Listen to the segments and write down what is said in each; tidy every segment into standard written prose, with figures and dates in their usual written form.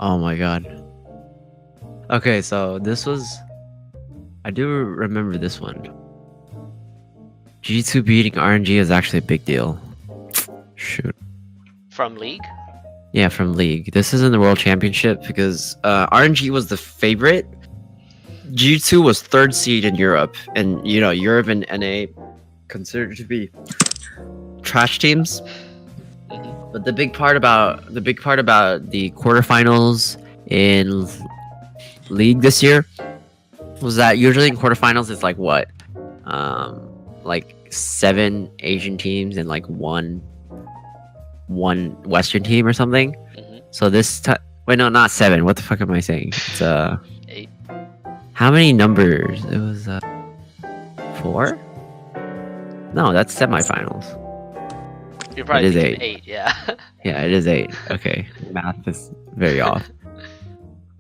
Oh my god. Okay, so this was... I do remember this one. G2 beating RNG is actually a big deal. Shoot. From League? Yeah, from League. This is in the World Championship because RNG was the favorite. G2 was 3rd seed in Europe. And, you know, Europe and NA considered to be trash teams. But the big part about the quarterfinals in League this year was that usually in quarterfinals it's like what, like 7 Asian teams and like one Western team or something. So this time, wait, no, not 7. What the fuck am I saying? It's 8. How many numbers? It was 4. No, that's semifinals. You're probably It is thinking 8. 8, yeah. Yeah, it is 8. Okay, math is very off.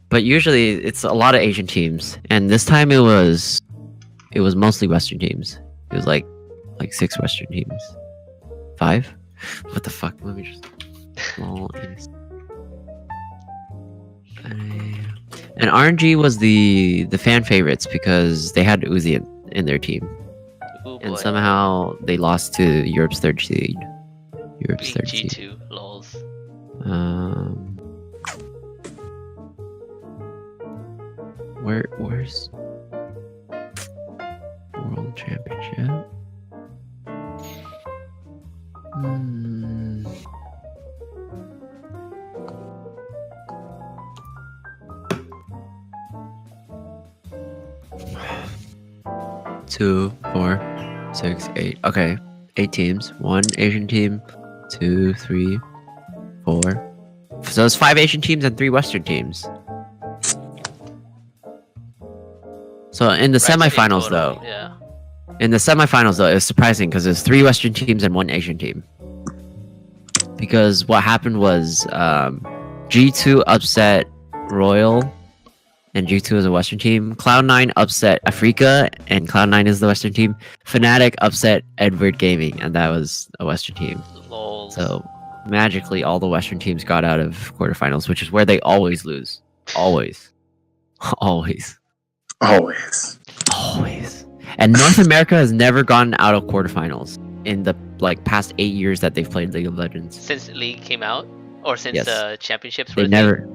But usually it's a lot of Asian teams, and this time it was mostly Western teams. It was like 6 Western teams. 5? What the fuck? Let me just. And RNG was the fan favorites because they had Uzi in their team. Ooh, And boy. somehow they lost to Europe's 3rd seed. Europe's 3rd seed. G2, lols. Where's World Championship? Two, 4, 6, 8. Okay, 8 teams. 1 Asian team, 2, 3, 4. So it's 5 Asian teams and 3 Western teams. So in the semifinals, though, Yeah. it was surprising because there's 3 Western teams and 1 Asian team. Because what happened was G2 upset Royal, and G2 is a Western team. Cloud9 upset Africa, and Cloud9 is the Western team. Fnatic upset Edward Gaming, and that was a Western team. Lols. So magically, all the Western teams got out of quarterfinals, which is where they always lose. Always. Always. Always. Always. And North America has never gotten out of quarterfinals in the past 8 years that they've played League of Legends. Since the League came out? Or since Yes. the championships They were never...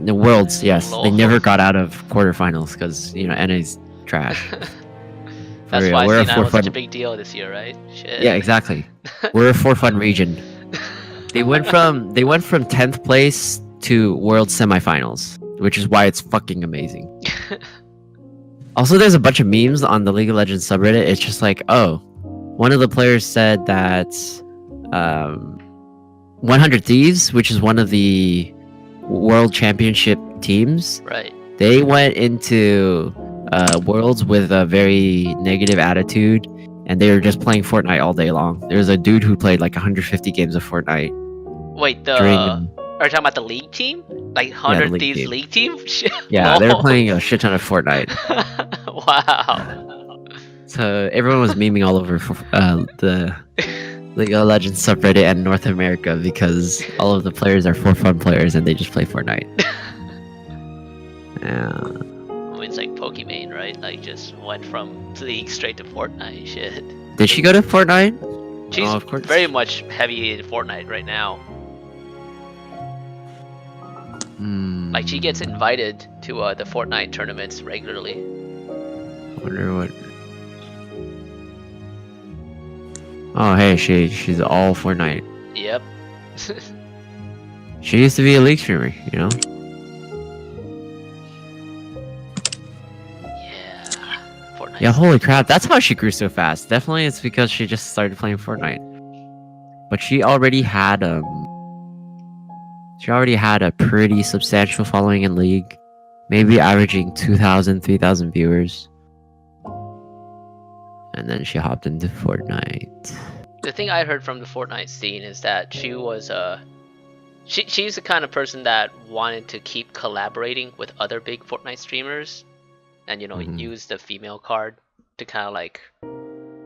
The Worlds, yes. They Lol. never got out of quarterfinals because, you know, NA's trash. That's real, why we're a C9 was such a 4-1 big deal this year, right? Shit. Yeah, exactly. We're a 4-1 region. They went from 10th place to World semifinals, which is why it's fucking amazing. Also, there's a bunch of memes on the League of Legends subreddit. It's just like, oh, one of the players said that 100 Thieves, which is one of the World Championship teams, Right. they went into Worlds with a very negative attitude, and they were just playing Fortnite all day long. There's a dude who played like 150 games of Fortnite. Wait, are you talking about the League team? Like 100 League Thieves team. League team? Yeah, they were Lol. playing a shit ton of Fortnite. Wow. So everyone was memeing all over the League of Legends subreddit and North America because all of the players are for fun players and they just play Fortnite. Yeah. I mean, it's like Pokimane, right? Like, just went from League straight to Fortnite. Shit. Did she go to Fortnite? She's Oh, of course. very much heavy in Fortnite right now. Like, she gets invited to the Fortnite tournaments regularly. Wonder what. Oh, hey, she's all Fortnite. Yep. She used to be a League streamer, you know? Yeah. Fortnite. Yeah, holy crap, that's how she grew so fast. Definitely it's because she just started playing Fortnite. But she already had a pretty substantial following in League. Maybe averaging 2,000, 3,000 viewers. And then she hopped into Fortnite. The thing I heard from the Fortnite scene is that she was she's the kind of person that wanted to keep collaborating with other big Fortnite streamers, and you know, use the female card to kind of like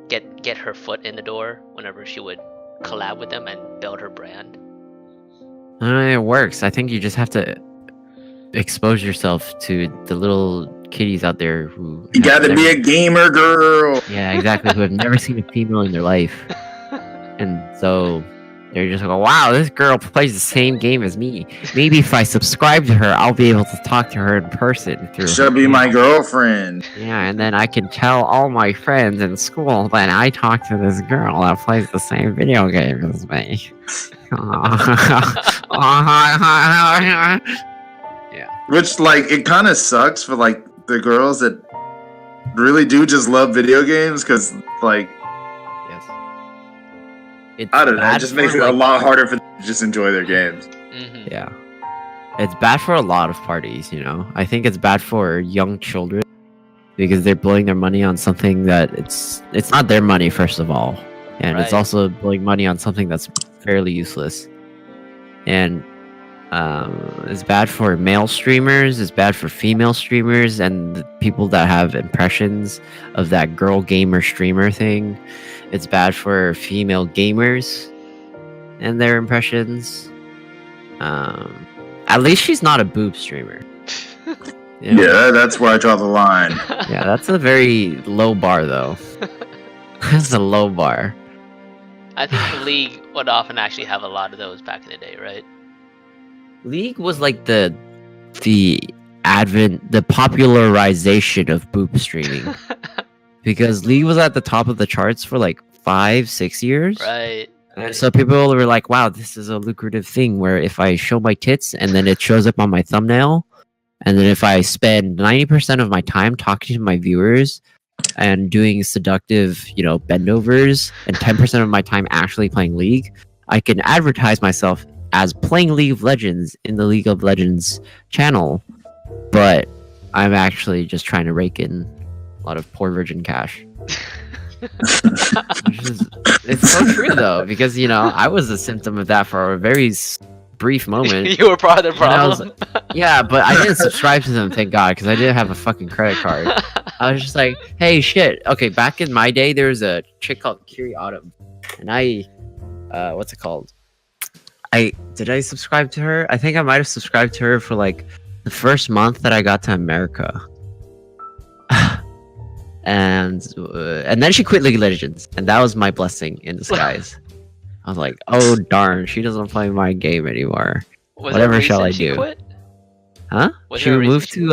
get her foot in the door whenever she would collab with them and build her brand. It works. I think you just have to expose yourself to the little kiddies out there who You gotta be a gamer girl. Yeah, exactly. Who have never seen a female in their life, and so they're just like, wow, this girl plays the same game as me. Maybe if I subscribe to her, I'll be able to talk to her in person. She'll be my girlfriend. Yeah, and then I can tell all my friends in school that I talk to this girl that plays the same video game as me. Yeah. Which, like, it kind of sucks for, like, the girls that really do just love video games, because, like, I don't know, it just makes it a lot harder for them to just enjoy their games. Mm-hmm. Yeah. It's bad for a lot of parties, you know? I think it's bad for young children because they're blowing their money on something that it's not their money, first of all. And it's also blowing money on something that's fairly useless. And it's bad for male streamers, it's bad for female streamers, and the people that have impressions of that girl gamer streamer thing. It's bad for female gamers and their impressions. At least she's not a boob streamer. You know? Yeah, that's where I draw the line. Yeah, that's a very low bar, though. That's a low bar. I think the League would often actually have a lot of those back in the day, right? League was like the popularization of boob streaming. Because League was at the top of the charts for like 5-6 years. Right. And so people were like, wow, this is a lucrative thing where if I show my tits and then it shows up on my thumbnail, and then if I spend 90% of my time talking to my viewers and doing seductive, bendovers, and 10% of my time actually playing League, I can advertise myself as playing League of Legends in the League of Legends channel, but I'm actually just trying to rake in a lot of poor virgin cash. It's so true though, because I was a symptom of that for a very brief moment. You were part of the problem. Yeah, but I didn't subscribe to them, thank God, because I didn't have a fucking credit card. I was just like, hey, shit. Okay, back in my day, there was a chick called Kiri Autumn, and what's it called? Did I subscribe to her? I think I might have subscribed to her for like the first month that I got to America. And then she quit League of Legends, and that was my blessing in disguise. I was like, oh darn, she doesn't play my game anymore. Whatever shall I do? Quit? Huh? She moved to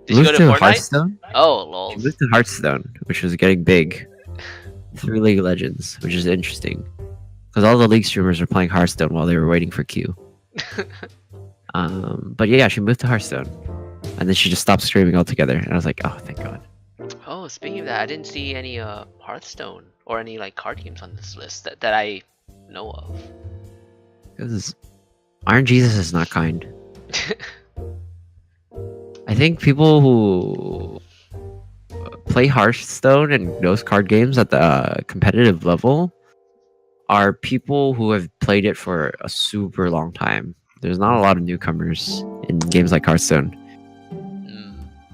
Did she go to Hearthstone. Oh, lol. She moved to Hearthstone, which was getting big through League of Legends, which is interesting because all the League streamers were playing Hearthstone while they were waiting for Q. But yeah, she moved to Hearthstone. And then she just stopped streaming altogether, and I was like, "Oh, thank God." Oh, speaking of that, I didn't see any Hearthstone or any like card games on this list that I know of. Because Iron Jesus is not kind. I think people who play Hearthstone and those card games at the competitive level are people who have played it for a super long time. There's not a lot of newcomers in games like Hearthstone.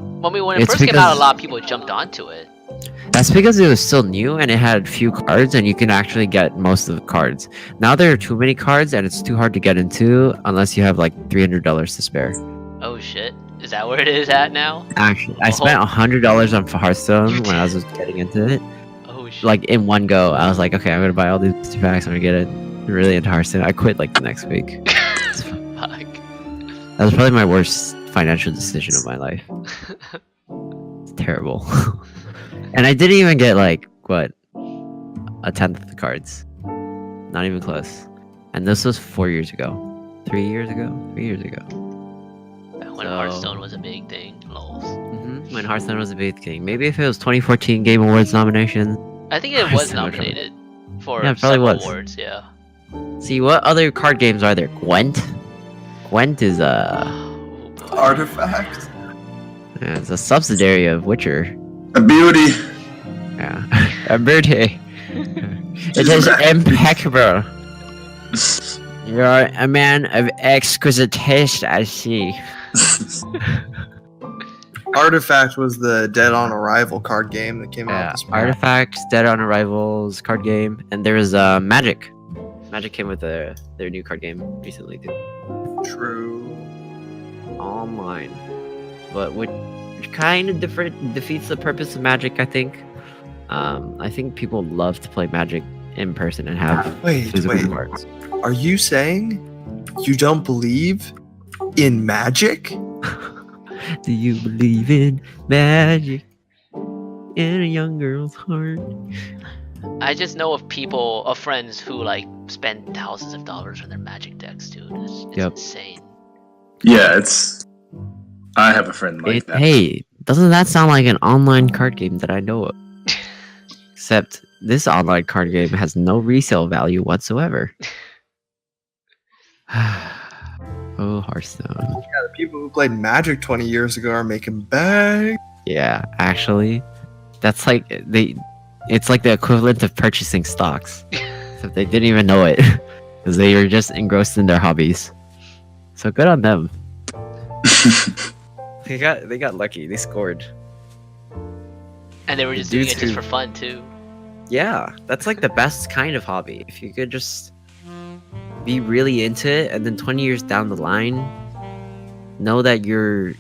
Well, I mean, when it first came out, a lot of people jumped onto it. That's because it was still new and it had few cards, and you can actually get most of the cards. Now there are too many cards, and it's too hard to get into unless you have like $300 to spare. Oh shit! Is that where it is at now? Actually, I spent $100 on Hearthstone when I was just getting into it. Oh shit! Like in one go, I was like, okay, I'm gonna buy all these packs. I'm gonna get it really into Hearthstone. I quit like the next week. Fuck. That was probably my worst financial decision of my life. It's terrible. And I didn't even get like what, a tenth of the cards. Not even close. And this was 4 years ago. 3 years ago? 3 years ago. When Hearthstone was a big thing. Lols. When Hearthstone was a big thing. Maybe if it was 2014 Game Awards nomination. I think it was nominated for some awards, yeah. See, what other card games are there? Gwent? Gwent is Artifact? Yeah, it's a subsidiary of Witcher. A beauty. Yeah. A beauty. It is impeccable. You're a man of exquisite taste, I see. Artifact was the Dead on Arrival card game that came out this month. Artifacts, Dead on Arrival's card game, and there was Magic Magic came with their new card game recently too. True. Online, but which kind of defeats the purpose of Magic, I think. I think people love to play Magic in person and have physical cards. Are you saying you don't believe in magic? Do you believe in magic in a young girl's heart? I just know of friends who like spend thousands of dollars on their Magic decks, dude. It's insane. Yeah, I have a friend like that. Hey, doesn't that sound like an online card game that I know of? Except this online card game has no resale value whatsoever. Oh, Hearthstone. Yeah, the people who played Magic 20 years ago are making bang. Yeah, actually, that's like it's like the equivalent of purchasing stocks. Except they didn't even know it because they were just engrossed in their hobbies. So good on them. They got lucky. They scored. And they were just doing it just for fun too. Yeah, that's like the best kind of hobby. If you could just be really into it, and then 20 years down the line, know that your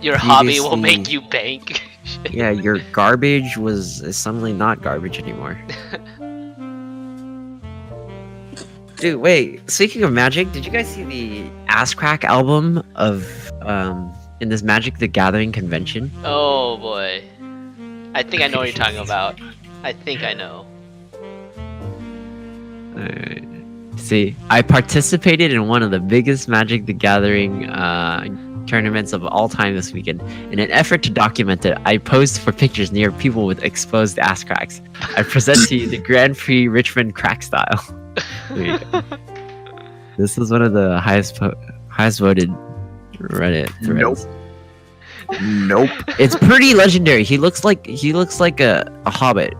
hobby will make you bank. Yeah, your garbage is suddenly not garbage anymore. Dude, wait. Speaking of Magic, did you guys see the Ass Crack album of in this Magic the Gathering convention? Oh boy, I think I know what you're talking about. I think I know. Alright. See, I participated in one of the biggest Magic the Gathering tournaments of all time this weekend. In an effort to document it, I posed for pictures near people with exposed ass cracks. I present to you the Grand Prix Richmond crack style. There you go. This is one of the highest voted Reddit threads. Nope. It's pretty legendary. He looks like a hobbit.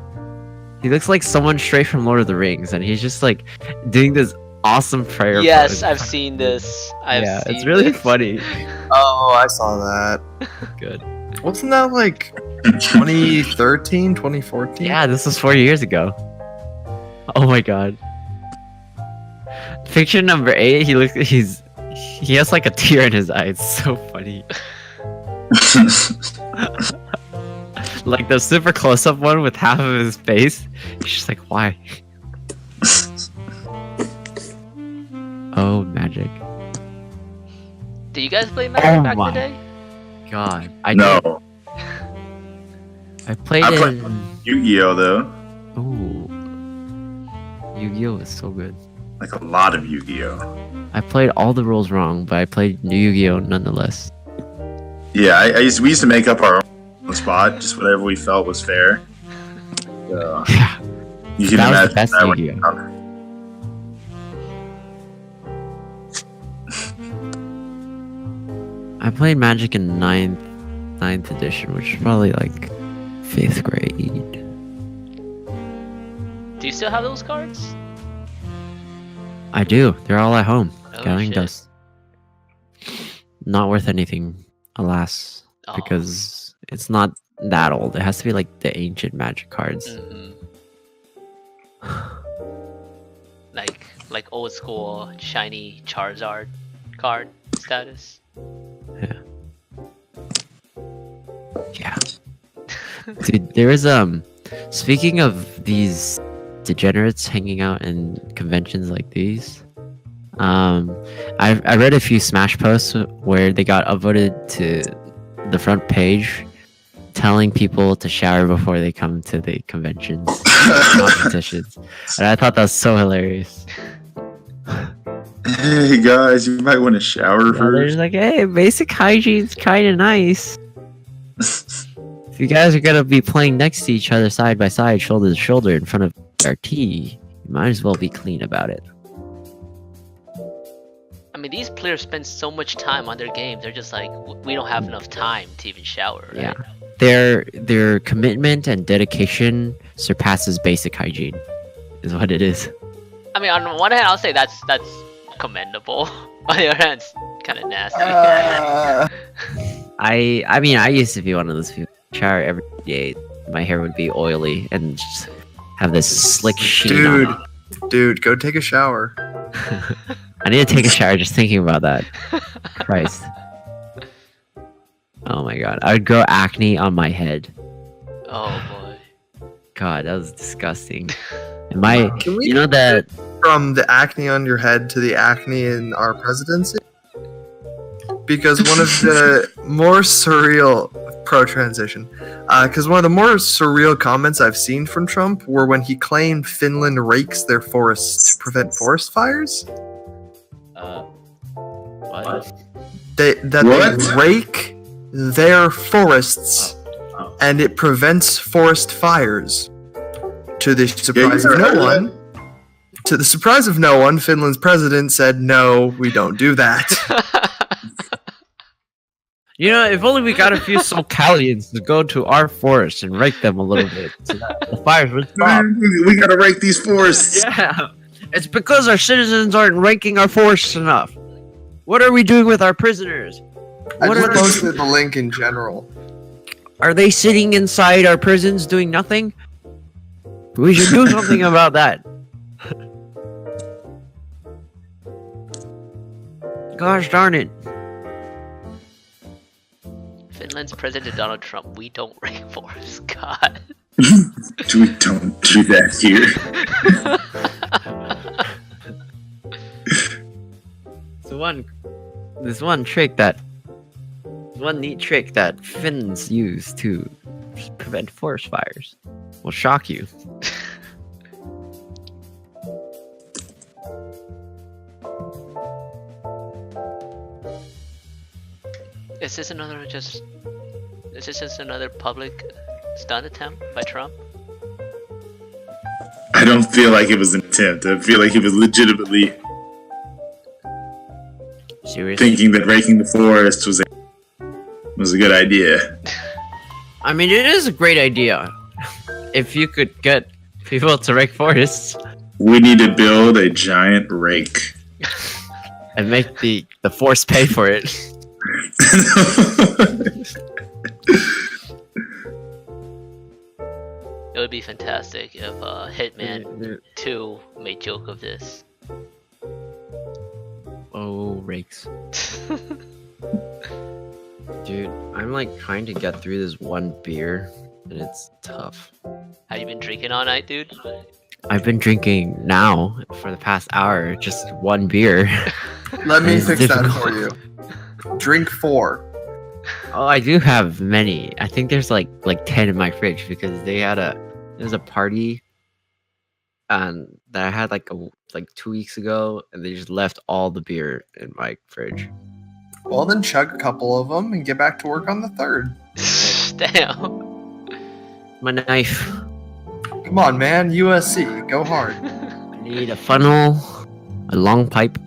He looks like someone straight from Lord of the Rings, and he's just like doing this awesome prayer. Yes, pose. I've seen this. It's really funny. Oh, I saw that. Good. Wasn't that like 2013, 2014? Yeah, this was 4 years ago. Oh my god. Picture number 8. He has like a tear in his eye. It's so funny. Like the super close-up one with half of his face. He's just like, why? Oh, Magic. Do you guys play Magic back in my the day? God, No. I played Yu-Gi-Oh though. Ooh. Yu-Gi-Oh is so good. Like a lot of Yu-Gi-Oh. I played all the rules wrong, but I played Yu-Gi-Oh nonetheless. Yeah, we used to make up our own spot, just whatever we felt was fair. So, Yeah. you can That was the imagine best that Yu-Gi-Oh. I played Magic in 9th edition, which is probably like 5th grade. Do you still have those cards? I do. They're all at home. Oh, Gathering shit. dust. Not worth anything, alas, Oh. because it's not that old. It has to be like the ancient Magic cards. Mhm. Like old school shiny Charizard card status. Yeah. Dude, there is speaking of these degenerates hanging out in conventions like these, I read a few Smash posts where they got upvoted to the front page telling people to shower before they come to the conventions competitions, and I thought that was so hilarious. Hey guys, you might want to shower They're first. just like, hey, basic hygiene's kind of nice. If you guys are gonna be playing next to each other side by side, shoulder to shoulder in front of RT, you might as well be clean about it. I mean, these players spend so much time on their games. They're just like, we don't have enough time to even shower. Right? Yeah. Their commitment and dedication surpasses basic hygiene, is what it is. I mean, on one hand, I'll say that's commendable. On the other hand, it's kind of nasty. I mean, I used to be one of those people. Shower every day. My hair would be oily and just have this slick sheen Dude, on it. Dude, go take a shower. I need to take a shower just thinking about that. Christ. Oh my god. I would grow acne on my head. Oh boy. God, that was disgusting. Am I... Can we You know that... from the acne on your head to the acne in our presidency? Because one of the more surreal pro-transition, because one of the more surreal comments I've seen from Trump were when he claimed Finland rakes their forests to prevent forest fires. What? They What? rake their forests, and it prevents forest fires. To the surprise of no one, Finland's president said, "No, we don't do that." You know, if only we got a few Solcalians to go to our forest and rake them a little bit so that the fires would stop. We gotta rake these forests. Yeah, it's because our citizens aren't raking our forests enough. What are we doing with our prisoners? I What just are posted the link in general. Are they sitting inside our prisons doing nothing? We should do something about that. Gosh darn it. Finland's President Donald Trump, we don't rake forests. God. We don't do that here. There's one neat trick that Finns use to prevent forest fires. Will shock you. Is this just another public stunt attempt by Trump? I don't feel like it was an attempt. I feel like he was legitimately Seriously? thinking that raking the forest was a good idea. I mean, it is a great idea. If you could get people to rake forests We need to build a giant rake. and make the forest pay for it. It would be fantastic if Hitman 2 made joke of this. Oh, rakes. Dude, I'm like trying to get through this one beer, and it's tough. Have you been drinking all night, dude? I've been drinking now for the past hour, just one beer. Let me It's fix that difficult. for you. Drink 4. Oh, I do have many. I think there's like 10 in my fridge because there's a party that I had like 2 weeks ago, and they just left all the beer in my fridge. Well, then chug a couple of them and get back to work on the 3rd. Damn. My knife. Come on, man. USC. Go hard. I need a funnel, a long pipe,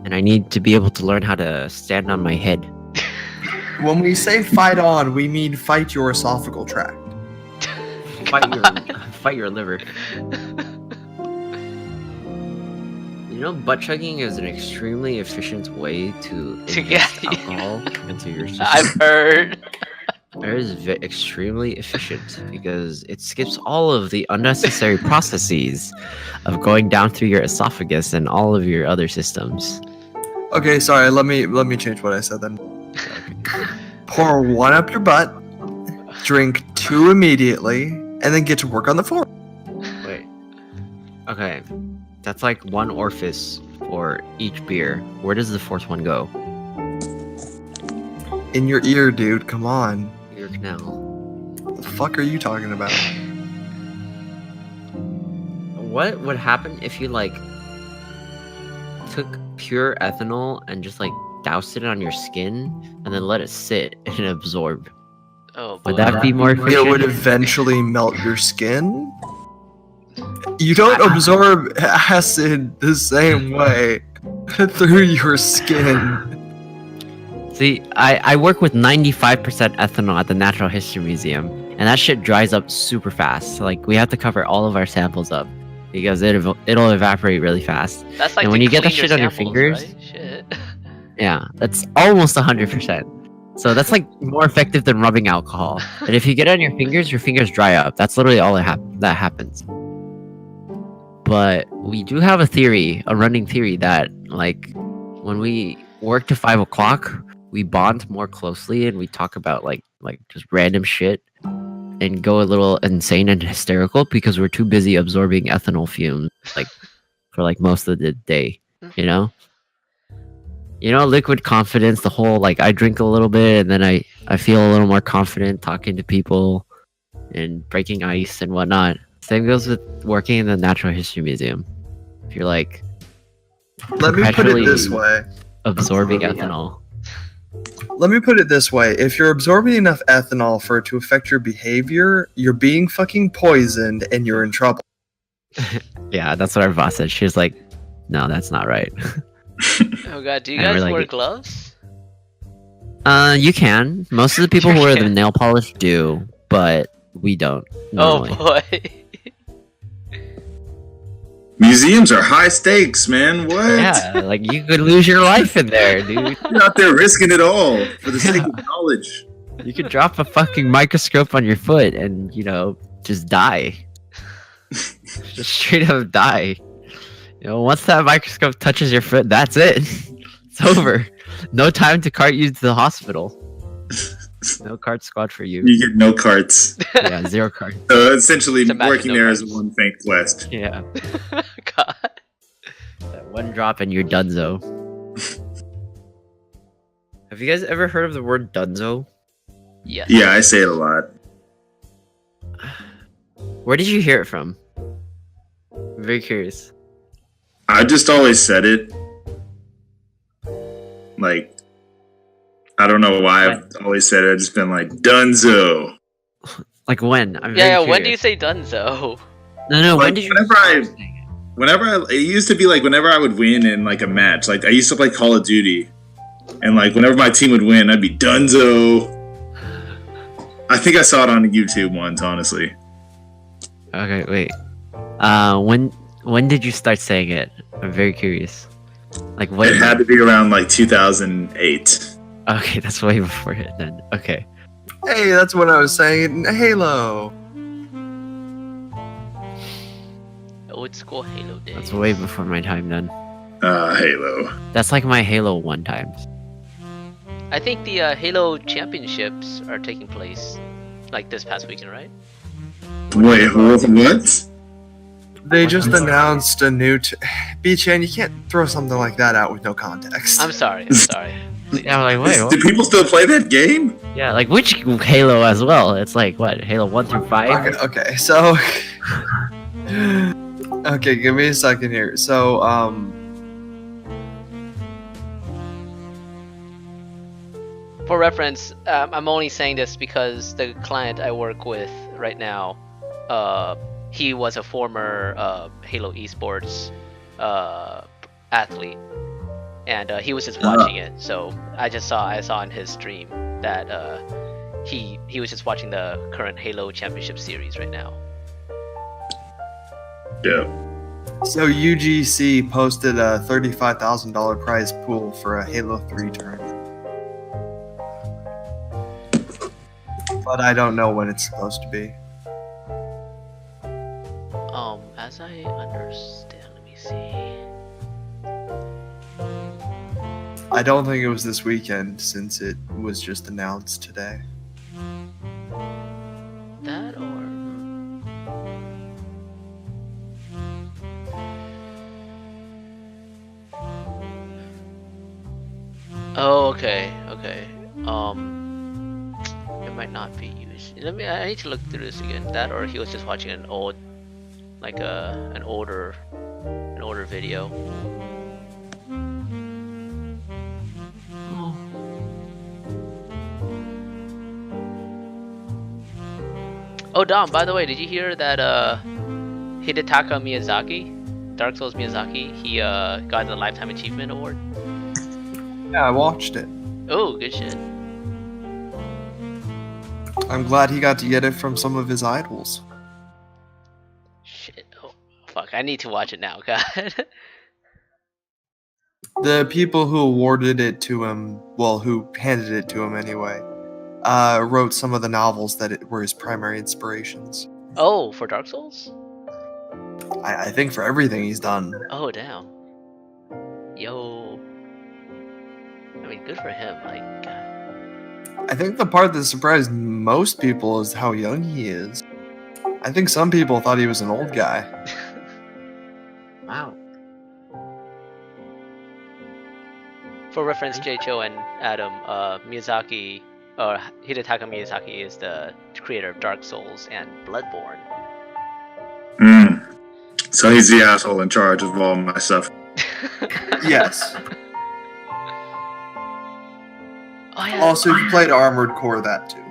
and I need to be able to learn how to stand on my head. When we say fight on, we mean fight your esophageal tract. Fight your liver. You know, butt chugging is an extremely efficient way to ingest alcohol into your system. I've heard. It is extremely efficient because it skips all of the unnecessary processes of going down through your esophagus and all of your other systems. Okay, sorry. Let me change what I said then. Pour 1 up your butt, drink 2 immediately, and then get to work on the 4th. Wait. Okay. That's like 1 orifice for each beer. Where does the 4th one go? In your ear, dude. Come on. Ear canal. What the fuck are you talking about? What would happen if you like took pure ethanol and just like doused it on your skin and then let it sit and absorb? Oh boy. Would that be more It efficient? would eventually melt your skin. You don't absorb acid the same way through your skin. See, I work with 95% ethanol at the Natural History Museum, and that shit dries up super fast. Like, we have to cover all of our samples up because it'll evaporate really fast. That's like and to when you get that clean shit on your samples, fingers, right? Shit. yeah, that's almost 100%. So that's like more effective than rubbing alcohol. And if you get it on your fingers dry up. That's literally all that happens. but we do have a running theory that like when we work to 5 o'clock, we bond more closely and we talk about like just random shit and go a little insane and hysterical because we're too busy absorbing ethanol fumes like for like most of the day, you know? You know, liquid confidence, the whole like I drink a little bit and then I feel a little more confident talking to people and breaking ice and whatnot. Same goes with working in the Natural History Museum. If you're like Let me put it perpetually this way. absorbing ethanol. Let me put it this way. If you're absorbing enough ethanol for it to affect your behavior, you're being fucking poisoned and you're in trouble. Yeah, that's what our boss said. She was like, no, that's not right. Oh god, do you I guys really wear get- gloves? You can. Most of the people who wear the nail polish do, but we don't. Normally. Oh boy. Museums are high stakes, man. What? Yeah, like you could lose your life in there, dude. You're out there risking it all for the sake of knowledge. You could drop a fucking microscope on your foot and, you know, just die. Just straight up die. You know, once that microscope touches your foot, that's it. It's over. No time to cart you to the hospital. No cart squad for you. You get no carts. Yeah, 0 cart. So essentially, Just imagine working no there is carts. one thank quest. Yeah. God. That one drop and you're donezo. Have you guys ever heard of the word donezo? Yes. Yeah, I say it a lot. Where did you hear it from? I'm very curious. I just always said it. Like, I don't know why I've always said it. I've just been like, Dunzo. Like when? I'm Yeah, very when do you curious. say Dunzo? No, when Like, did you whenever start I- saying it? It used to be like whenever I would win in like a match, like I used to play Call of Duty, and like whenever my team would win, I'd be Dunzo. I think I saw it on YouTube once, honestly. Okay, wait. When did you start saying it? I'm very curious. Like what? It had to be around like 2008. Okay, that's way before it then. Okay. Hey, that's what I was saying in Halo. Old school Halo days. That's way before my time then. Halo. That's like my Halo 1 times. I think the Halo championships are taking place like this past weekend, right? Wait, what? They just announced a new... BChan, you can't throw something like that out with no context. I'm sorry. I'm sorry. Yeah, I'm like, wait, what? Do people still play that game? Yeah, like which Halo as well? It's like what? Halo 1 through 5? Okay, so... okay, give me a second here. So, For reference, I'm only saying this because the client I work with right now, he was a former Halo esports athlete, and he was just watching it. So I saw in his stream that he was just watching the current Halo Championship series right now. Yeah. So UGC posted a $35,000 prize pool for a Halo 3 tournament. But I don't know when it's supposed to be. As I understand, let me see. I don't think it was this weekend since it was just announced today. That or oh, okay. It might not be used. I need to look through this again. That or he was just watching an old, like an older video. Oh, Dom, by the way, did you hear that Hidetaka Miyazaki, Dark Souls Miyazaki, he got the Lifetime Achievement Award? Yeah, I watched it. Oh, good shit. I'm glad he got to get it from some of his idols. Shit. Oh, fuck. I need to watch it now, God. The people who awarded it to him, well, who handed it to him anyway, wrote some of the novels that were his primary inspirations. Oh, for Dark Souls? I think for everything he's done. Oh damn. Yo. I mean, good for him. Like, I think the part that surprised most people is how young he is. I think some people thought he was an old guy. Wow. for reference, J-Cho and Adam, Miyazaki, or Hidetaka Miyazaki is the creator of Dark Souls and Bloodborne. So he's the asshole in charge of all my stuff. Yes. Oh, yeah. Also, if you played Armored Core, that too.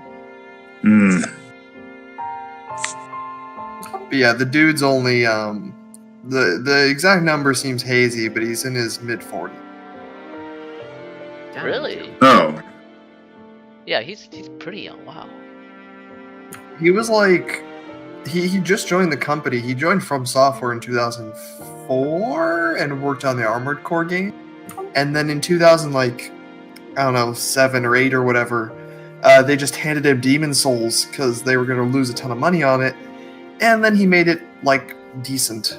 But yeah, the dude's only the exact number seems hazy, but he's in his mid-40s. Really? Oh. Yeah, he's pretty young. Wow. He was like, he just joined the company. He joined From Software in 2004 and worked on the Armored Core game. And then in 2000, like, I don't know, 7 or 8 or whatever, they just handed him Demon Souls because they were going to lose a ton of money on it. And then he made it, like, decent.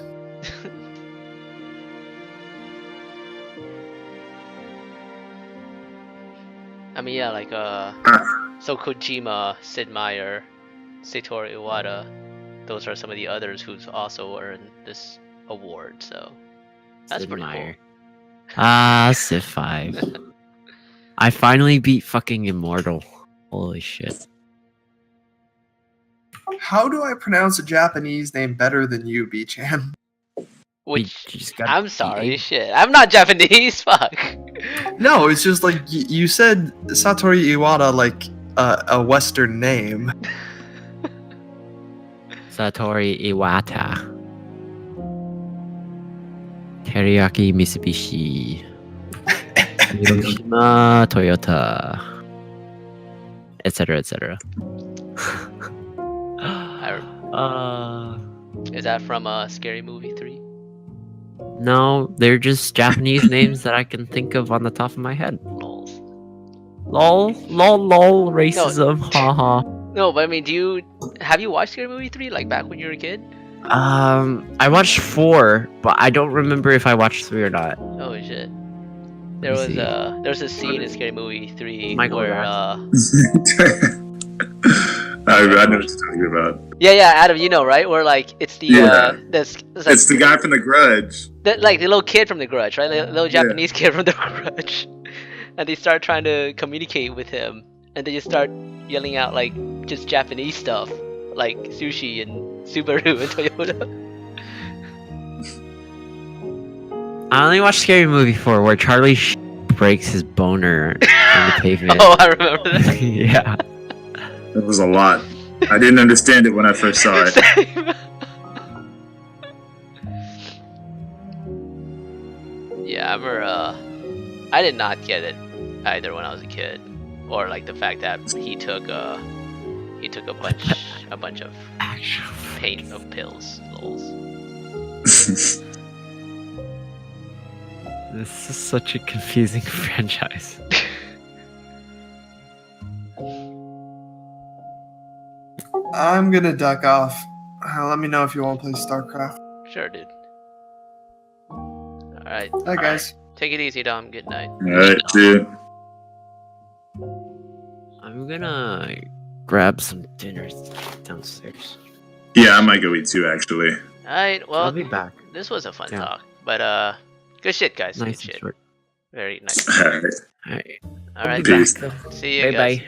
I mean, yeah, like, so Kojima, Sid Meier, Satoru Iwata, those are some of the others who's also earned this award, so that's Sid pretty Meier. Ah, Civ 5. I finally beat fucking Immortal. Holy shit. How do I pronounce a Japanese name better than you, BChan? cool. Which, You just got I'm sorry, beat. shit. I'm not Japanese, fuck. No, it's just like you said Satoru Iwata like a Western name. Satoru Iwata. Teriyaki Mitsubishi. Hiroshima Toyota. Etc. Etc. Is that from Scary Movie 3? No, they're just Japanese names that I can think of on the top of my head. Lols. Lol, racism, haha. No, but I mean, have you watched Scary Movie 3 like back when you were a kid? I watched 4, but I don't remember if I watched 3 or not. Oh shit. There Let was me see. there's a scene in Scary Movie 3 Michael where I know what you're talking about. yeah, Adam, you know, right? Where like it's the Yeah. it's The guy from The Grudge. like the little kid from The Grudge, right? The little Yeah. Japanese kid from The Grudge, and they start trying to communicate with him, and they just start yelling out like just Japanese stuff, like sushi and Subaru and Toyota. I only watched Scary Movie 4 where Charlie breaks his boner on the pavement. Oh, I remember that. Yeah. That was a lot. I didn't understand it when I first saw it. Same. Yeah, I remember. I did not get it either when I was a kid, or like the fact that he took a bunch of Actual. pain of pills. Lols. This is such a confusing franchise. I'm gonna duck off. Let me know if you want to play StarCraft. Sure, dude. All right. Bye, guys. Take it easy, Dom. Good night. Alright, dude. I'm gonna grab some dinner downstairs. Yeah, I might go eat too, actually. All right. Well, I'll be back. this was a fun Yeah. talk, but good shit, guys. Nice Good and shit. short. Very nice. Alright. Alright. All right. Peace. Back. See you Bye guys. bye.